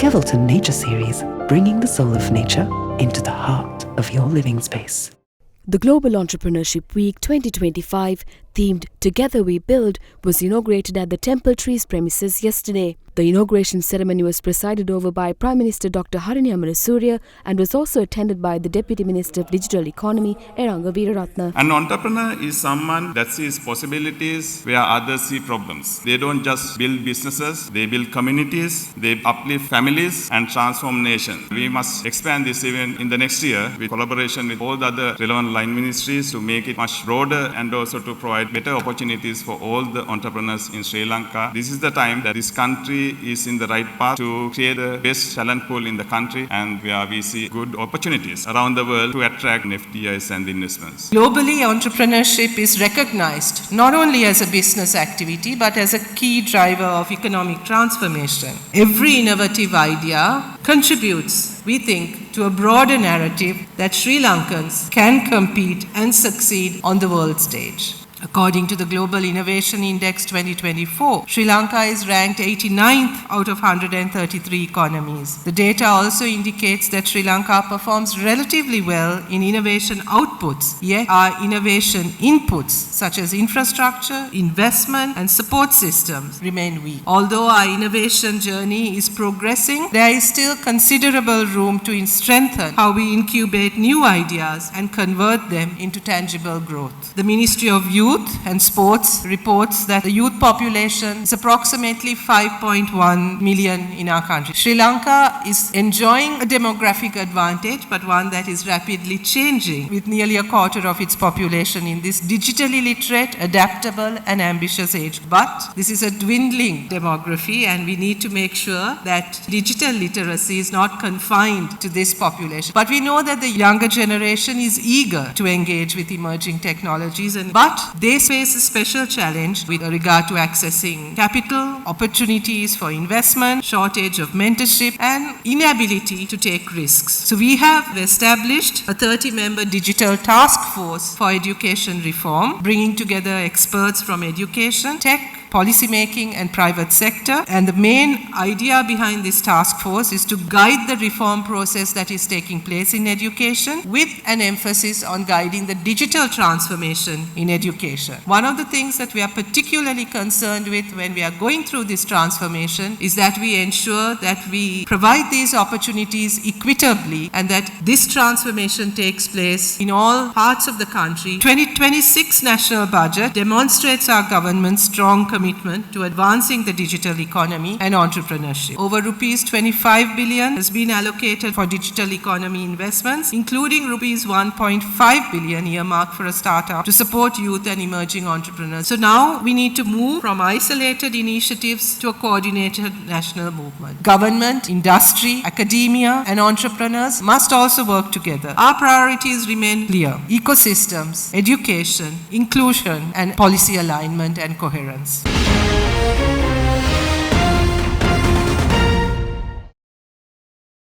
Kevilton Nature Series, bringing the soul of nature into the heart of your living space. The Global Entrepreneurship Week 2025, themed Together We Build, was inaugurated at the Temple Trees premises yesterday. The inauguration ceremony was presided over by Prime Minister Dr. Harini Amarasuriya and was also attended by the Deputy Minister of Digital Economy, Eranga Veeraratne. An entrepreneur is someone that sees possibilities where others see problems. They don't just build businesses, they build communities, they uplift families and transform nations. We must expand this even in the next year with collaboration with all the other relevant line ministries to make it much broader and also to provide better opportunities for all the entrepreneurs in Sri Lanka. This is the time that this country is in the right path to create the best talent pool in the country, and where we see good opportunities around the world to attract FDIs and investments. Globally, entrepreneurship is recognized not only as a business activity but as a key driver of economic transformation. Every innovative idea contributes, we think, to a broader narrative that Sri Lankans can compete and succeed on the world stage. According to the Global Innovation Index 2024, Sri Lanka is ranked 89th out of 133 economies. The data also indicates that Sri Lanka performs relatively well in innovation outputs, yet our innovation inputs, such as infrastructure, investment, and support systems, remain weak. Although our innovation journey is progressing, there is still considerable room to strengthen how we incubate new ideas and convert them into tangible growth. The Ministry of Youth and Sports reports that the youth population is approximately 5.1 million in our country. Sri Lanka is enjoying a demographic advantage, but one that is rapidly changing, with nearly a quarter of its population in this digitally literate, adaptable, and ambitious age. But this is a dwindling demography, and we need to make sure that digital literacy is not confined to this population. But we know that the younger generation is eager to engage with emerging technologies, but they face a special challenge with regard to accessing capital, opportunities for investment, shortage of mentorship, and inability to take risks. So we have established a 30-member digital task force for education reform, bringing together experts from education, tech, policymaking, and private sector. And the main idea behind this task force is to guide the reform process that is taking place in education, with an emphasis on guiding the digital transformation in education. One of the things that we are particularly concerned with when we are going through this transformation is that we ensure that we provide these opportunities equitably and that this transformation takes place in all parts of the country. 2026 national budget demonstrates our government's strong commitment to advancing the digital economy and entrepreneurship. Over rupees 25 billion has been allocated for digital economy investments, including rupees 1.5 billion earmarked for a startup to support youth and emerging entrepreneurs. So now we need to move from isolated initiatives to a coordinated national movement. Government, industry, academia, and entrepreneurs must also work together. Our priorities remain clear: ecosystems, education, inclusion, and policy alignment and coherence.